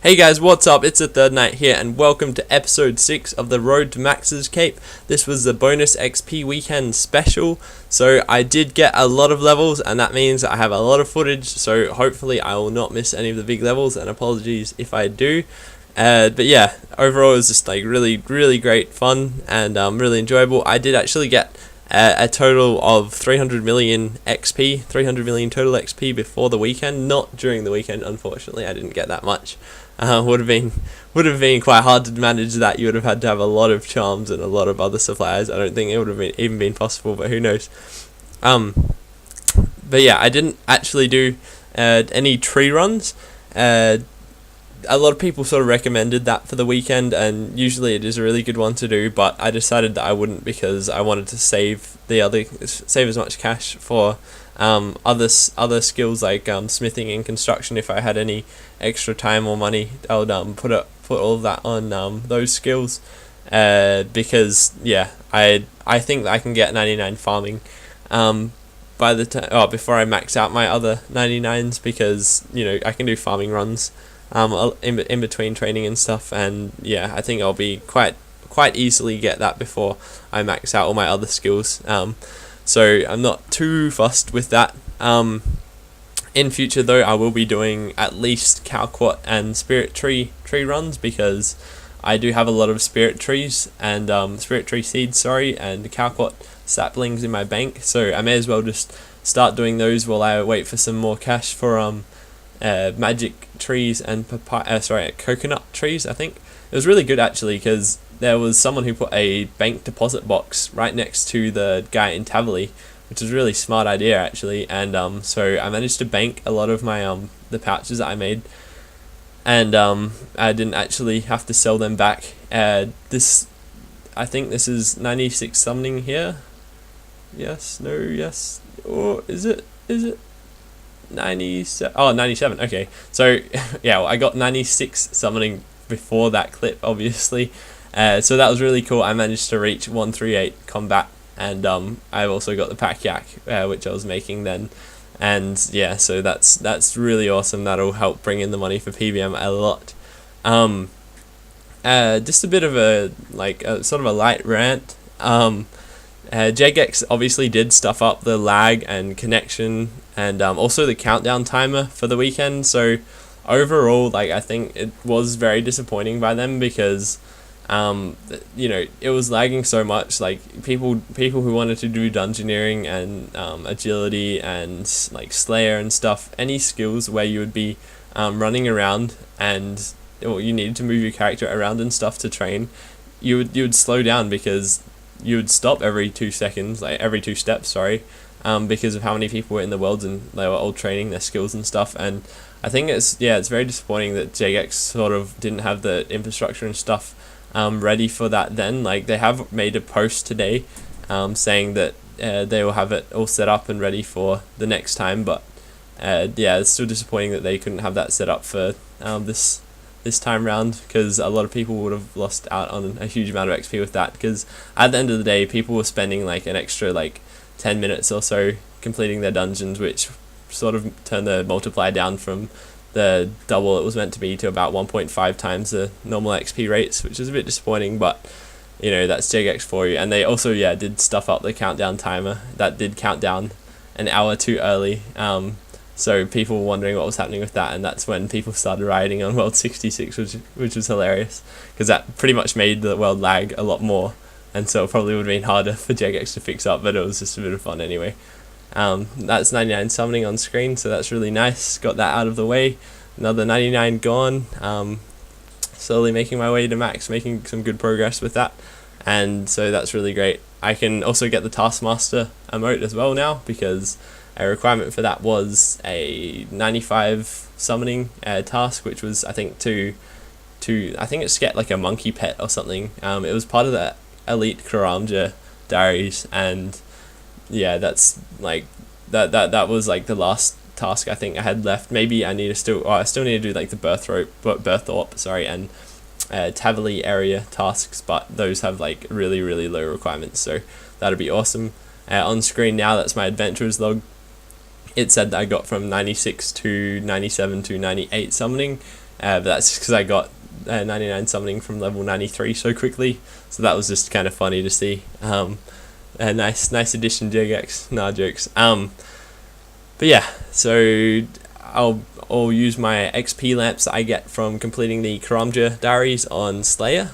Hey guys, what's up? It's TheThirdKnight here, and welcome to episode 6 of the Road to Max's Cape. This was the bonus XP weekend special, so I did get a lot of levels, and that means I have a lot of footage, so hopefully I will not miss any of the big levels, and apologies if I do. But yeah, overall it was just like really great fun, and really enjoyable. I did actually get a total of 300 million XP, 300 million total XP before the weekend, not during the weekend, unfortunately. I didn't get that much. Would have been quite hard to manage that. You would have had to have a lot of charms and a lot of other suppliers. I don't think it would have even been possible, but who knows. But yeah, I didn't actually do any tree runs. A lot of people sort of recommended that for the weekend, and usually it is a really good one to do, but I decided that I wouldn't because I wanted to save as much cash for other skills like smithing and construction. If I had any extra time or money, I would put all of that on those skills, because yeah, I think that I can get 99 farming by the time before I max out my other 99s, because I can do farming runs in between training and stuff, and yeah, I think I'll be quite easily get that before I max out all my other skills. So I'm not too fussed with that. In future though, I will be doing at least Calquat and Spirit Tree runs, because I do have a lot of Spirit Trees and Spirit Tree seeds, and Calquat saplings in my bank, so I may as well just start doing those while I wait for some more cash for magic trees and coconut trees. I think it was really good actually, because there was someone who put a bank deposit box right next to the guy in Tavali, which was a really smart idea actually, and so I managed to bank a lot of my the pouches that I made, and I didn't actually have to sell them back. I think this is 96 summoning here. Yes, no, yes, or is it 97? Oh, 97. Okay, so yeah, well, I got 96 summoning before that clip, obviously. So that was really cool. I managed to reach 138 combat, and I've also got the pack yak, which I was making then, and yeah, so that's really awesome. That'll help bring in the money for PBM a lot. Just a bit of a sort of a light rant. Jagex obviously did stuff up the lag and connection, and also the countdown timer for the weekend. So overall, I think it was very disappointing by them, because it was lagging so much. People who wanted to do dungeoneering and agility and Slayer and stuff, any skills where you would be running around and you needed to move your character around and stuff to train, you would slow down, because you would stop every 2 seconds, every 2 steps, because of how many people were in the worlds and they were all training their skills and stuff. And I think it's very disappointing that JX sort of didn't have the infrastructure and stuff ready for that then. They have made a post today saying that they will have it all set up and ready for the next time, but yeah, it's still disappointing that they couldn't have that set up for this time round, because a lot of people would have lost out on a huge amount of XP with that, because at the end of the day people were spending an extra 10 minutes or so completing their dungeons, which sort of turned the multiplier down from the double it was meant to be to about 1.5 times the normal XP rates, which is a bit disappointing, but that's JGX for you. And they also did stuff up the countdown timer. That did count down an hour too early, so people were wondering what was happening with that, and that's when people started rioting on World 66, which was hilarious, because that pretty much made the world lag a lot more, and so it probably would have been harder for JGX to fix up, but it was just a bit of fun anyway. That's 99 summoning on screen, so that's really nice. Got that out of the way. Another 99 gone. Slowly making my way to max, making some good progress with that, and so that's really great. I can also get the Taskmaster emote as well now, because a requirement for that was a 95 summoning task, which was I think to I think it's get a monkey pet or something. It was part of the Elite Karamja diaries, and yeah, that's that was the last task I think I had left. Maybe I still need to do the Birthorpe, and Tavali area tasks, but those have really low requirements, so that'd be awesome. On screen now, that's my adventurers log. It said that I got from 96 to 97 to 98 summoning, but that's because I got 99 summoning from level 93 so quickly, so that was just kind of funny to see. A nice addition, Jagex. Nah, jokes. But yeah, so I'll use my XP lamps that I get from completing the Karamja diaries on Slayer,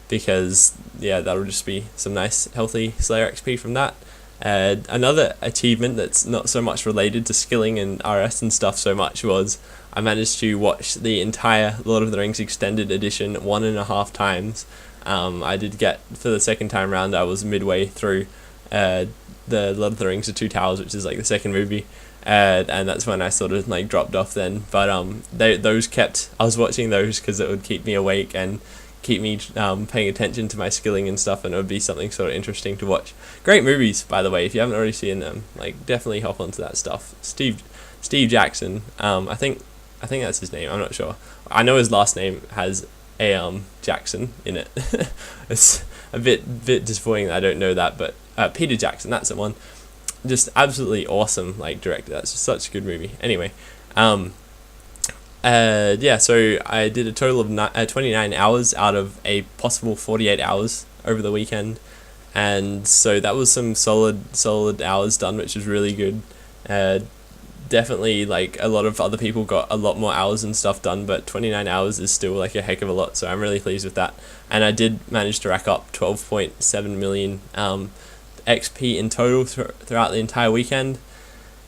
because yeah, that'll just be some nice healthy Slayer XP from that. Another achievement that's not so much related to skilling and RS and stuff so much was I managed to watch the entire Lord of the Rings Extended Edition 1.5 times. I did get, for the second time round, I was midway through the Lord of the Rings: The Two Towers, which is like the second movie, and that's when I sort of like dropped off then. But I was watching those because it would keep me awake and keep me paying attention to my skilling and stuff, and it would be something sort of interesting to watch. Great movies, by the way. If you haven't already seen them, like, definitely hop onto that stuff. Steve Jackson, I think that's his name. I'm not sure. I know his last name has a Jackson in it. It's a bit disappointing that I don't know that, but Peter Jackson, that's the one. Just absolutely awesome, like, director. That's just such a good movie. Anyway, yeah, so I did a total of 29 hours out of a possible 48 hours over the weekend, and so that was some solid hours done, which was really good. Definitely, like, a lot of other people got a lot more hours and stuff done, but 29 hours is still like a heck of a lot, so I'm really pleased with that. And I did manage to rack up 12.7 million XP in total throughout the entire weekend.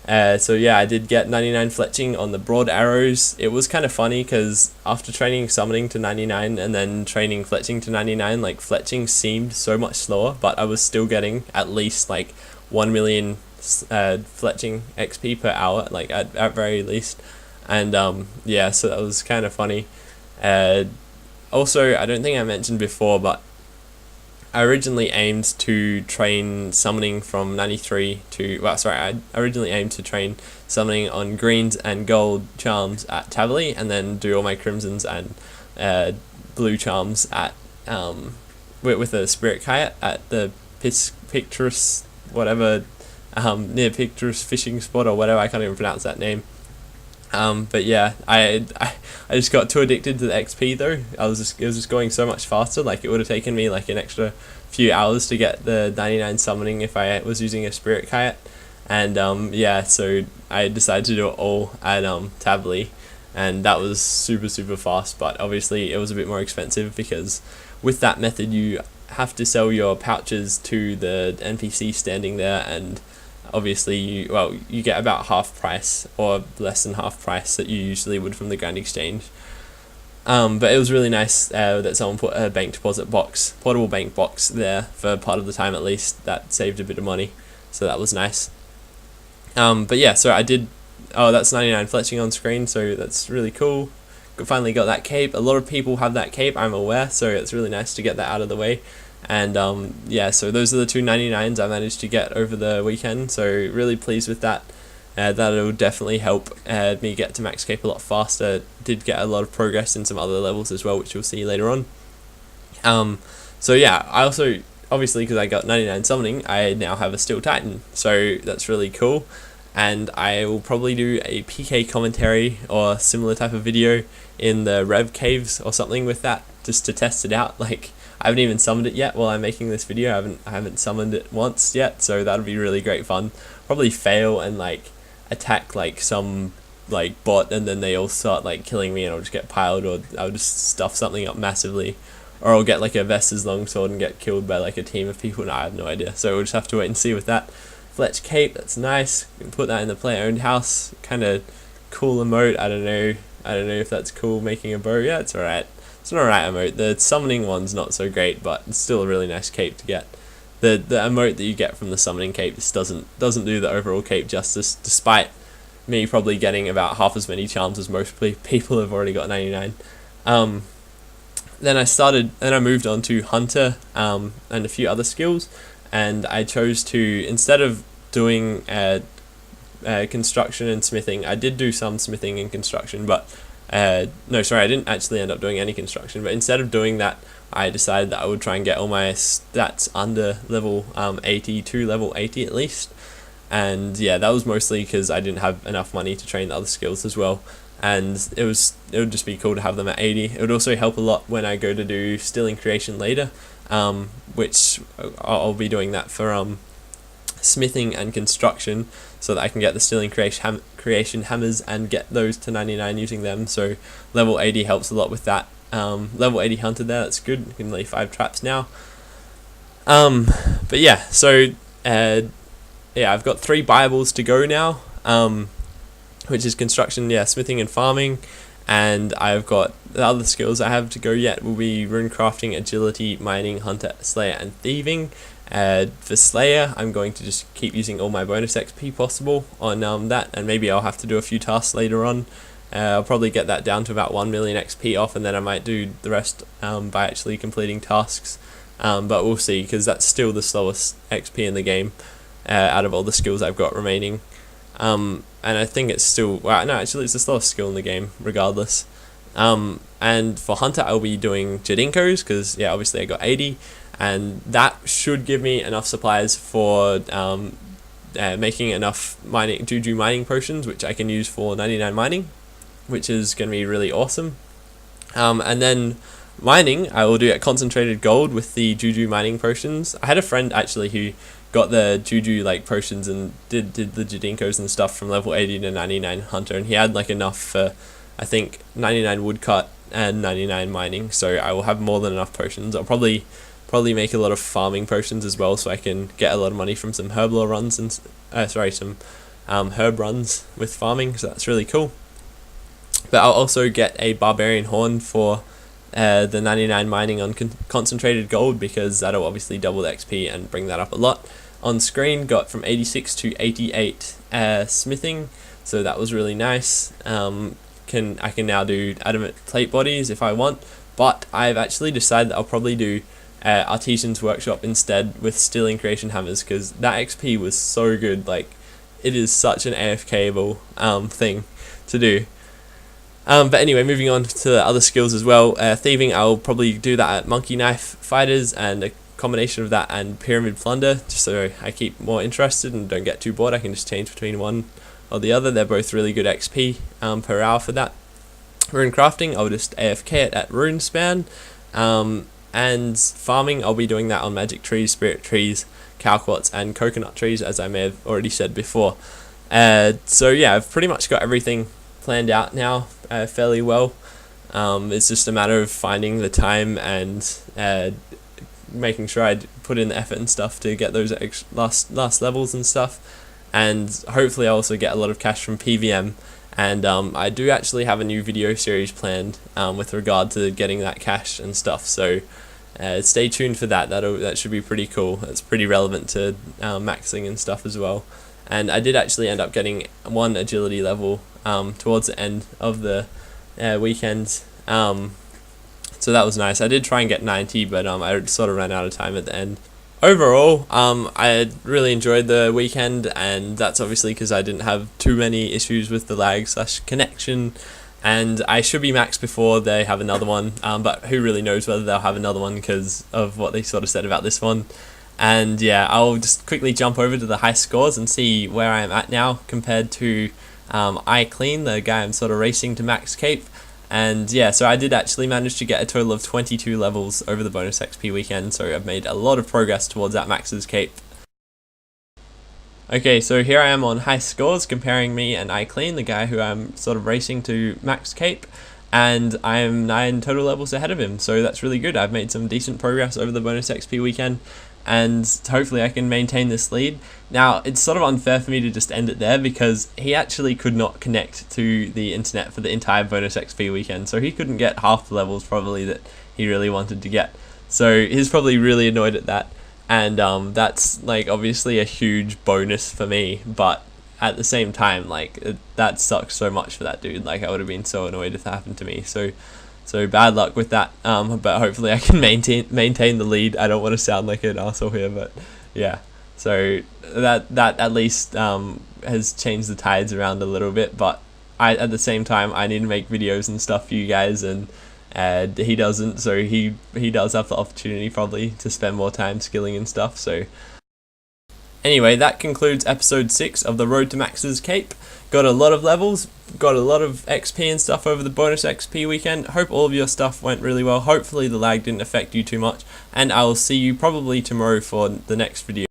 So yeah, I did get 99 fletching on the broad arrows. It was kind of funny because after training summoning to 99 and then training fletching to 99, like, fletching seemed so much slower, but I was still getting at least like 1 million fletching XP per hour, like at very least. And yeah, so that was kind of funny. Also, I don't think I mentioned before, but I originally aimed to train summoning from 93 to, I originally aimed to train summoning on greens and gold charms at Tavily, and then do all my crimsons and blue charms at with a spirit kayak at the Picturus whatever, near Picturus fishing spot or whatever, I can't even pronounce that name. But yeah, I just got too addicted to the XP though. It was just going so much faster. Like, it would have taken me like an extra few hours to get the 99 summoning if I was using a spirit kayak. And yeah, so I decided to do it all at Tavily, and that was super fast. But obviously it was a bit more expensive because with that method you have to sell your pouches to the NPC standing there, and obviously you get about half price or less than half price that you usually would from the Grand Exchange. But it was really nice that someone put a bank deposit box, portable bank box there for part of the time at least. That saved a bit of money, so that was nice. But yeah, so I did, that's 99 fletching on screen, so that's really cool. Finally got that cape. A lot of people have that cape, I'm aware, so it's really nice to get that out of the way. And yeah, so those are the two 99s I managed to get over the weekend, so really pleased with that. That'll definitely help me get to max cape a lot faster. Did get a lot of progress in some other levels as well, which you'll see later on. So yeah, I also, obviously because I got 99 summoning, I now have a Steel Titan, so that's really cool. And I will probably do a PK commentary or similar type of video in the Rev Caves or something with that, just to test it out. Like, I haven't even summoned it yet while I'm making this video. I haven't summoned it once yet, so that'll be really great fun. Probably fail and like attack like some like bot, and then they all start like killing me and I'll just get piled, or I'll just stuff something up massively, or I'll get like a Vestas longsword and get killed by like a team of people. No, I have no idea, so we'll just have to wait and see with that. Fletch cape, that's nice. You can put that in the player owned house. Kind of cool emote. I don't know if that's cool. Making a bow, yeah, it's alright. It's an alright emote. The summoning one's not so great, but it's still a really nice cape to get. The emote that you get from the summoning cape just doesn't do the overall cape justice, despite me probably getting about half as many charms as most people have already got 99. Then I moved on to Hunter and a few other skills, and I chose to, instead of doing construction and smithing, I did do some smithing and construction, but no, sorry, I didn't actually end up doing any construction, but instead of doing that, I decided that I would try and get all my stats under level 80 to level 80 at least. And yeah, that was mostly because I didn't have enough money to train the other skills as well. and it would just be cool to have them at 80. It would also help a lot when I go to do Stilling Creation later, which I'll be doing that for smithing and construction, so that I can get the Stilling Creation hammers and get those to 99 using them. So level 80 helps a lot with that. Level 80 hunter there, that's good. You can lay 5 traps now. But yeah, so yeah, I've got 3 Bibles to go now, which is construction, smithing and farming, and I've got the other skills I have to go yet will be rune crafting, agility, mining, hunter, slayer, and thieving. For Slayer, I'm going to just keep using all my bonus XP possible on that, and maybe I'll have to do a few tasks later on. I'll probably get that down to about 1 million XP off, and then I might do the rest by actually completing tasks. But we'll see, because that's still the slowest XP in the game out of all the skills I've got remaining. And I think it's still, well, no, actually it's the slowest skill in the game regardless. And for Hunter, I'll be doing Jadinkos, because obviously I got 80, and that should give me enough supplies for making enough Juju mining potions, which I can use for 99 mining, which is going to be really awesome. And then mining, I will do at concentrated gold with the Juju mining potions. I had a friend actually who got the Juju potions and did the Jadinkos and stuff from level 80 to 99 hunter, and he had enough for I think 99 woodcut and 99 mining, so I will have more than enough potions. I'll probably make a lot of farming potions as well, so I can get a lot of money from some herblore runs and some herb runs with farming, so that's really cool. But I'll also get a barbarian horn for the 99 mining on concentrated gold, because that'll obviously double the XP and bring that up a lot. On screen, got from 86 to 88 smithing, so that was really nice. I can now do adamant plate bodies if I want, but I've actually decided that I'll probably do Artisan's Workshop instead with Stilling Creation hammers, because that XP was so good. It is such an AFK-able thing to do. But anyway, moving on to the other skills as well. Thieving, I'll probably do that at Monkey Knife Fighters, and a combination of that and Pyramid Plunder, just so I keep more interested and don't get too bored. I can just change between one or the other. They're both really good XP per hour for that. Rune crafting, I'll just AFK it at RuneSpan. And farming, I'll be doing that on magic trees, spirit trees, cow quartz, and coconut trees, as I may have already said before. So yeah, I've pretty much got everything planned out now fairly well. It's just a matter of finding the time and making sure I put in the effort and stuff to get those last levels and stuff, and hopefully I also get a lot of cash from PVM. And I do actually have a new video series planned with regard to getting that cash and stuff, so stay tuned for that. That should be pretty cool. It's pretty relevant to maxing and stuff as well. And I did actually end up getting 1 agility level towards the end of the weekend, so that was nice. I did try and get 90, but I sort of ran out of time at the end. Overall, I really enjoyed the weekend, and that's obviously because I didn't have too many issues with the lag / connection, and I should be maxed before they have another one, but who really knows whether they'll have another one because of what they sort of said about this one. And yeah, I'll just quickly jump over to the high scores and see where I am at now compared to iClean, the guy I'm sort of racing to max cape. And yeah, so I did actually manage to get a total of 22 levels over the bonus XP weekend, so I've made a lot of progress towards that max's cape. Okay, so here I am on high scores comparing me and iClean, the guy who I'm sort of racing to max cape, and I am 9 total levels ahead of him, so that's really good. I've made some decent progress over the bonus XP weekend, and hopefully I can maintain this lead. Now, it's sort of unfair for me to just end it there, because he actually could not connect to the internet for the entire bonus XP weekend, so he couldn't get half the levels probably that he really wanted to get. So he's probably really annoyed at that, and that's obviously a huge bonus for me, but at the same time, that sucks so much for that dude. I would have been so annoyed if that happened to me. So bad luck with that, but hopefully I can maintain the lead. I don't want to sound like an asshole here, but yeah. So that at least has changed the tides around a little bit, but at the same time I need to make videos and stuff for you guys, and he doesn't, so he does have the opportunity probably to spend more time skilling and stuff. So Anyway, that concludes episode 6 of the Road to Max's Cape. Got a lot of levels, got a lot of XP and stuff over the bonus XP weekend. Hope all of your stuff went really well. Hopefully the lag didn't affect you too much, and I will see you probably tomorrow for the next video.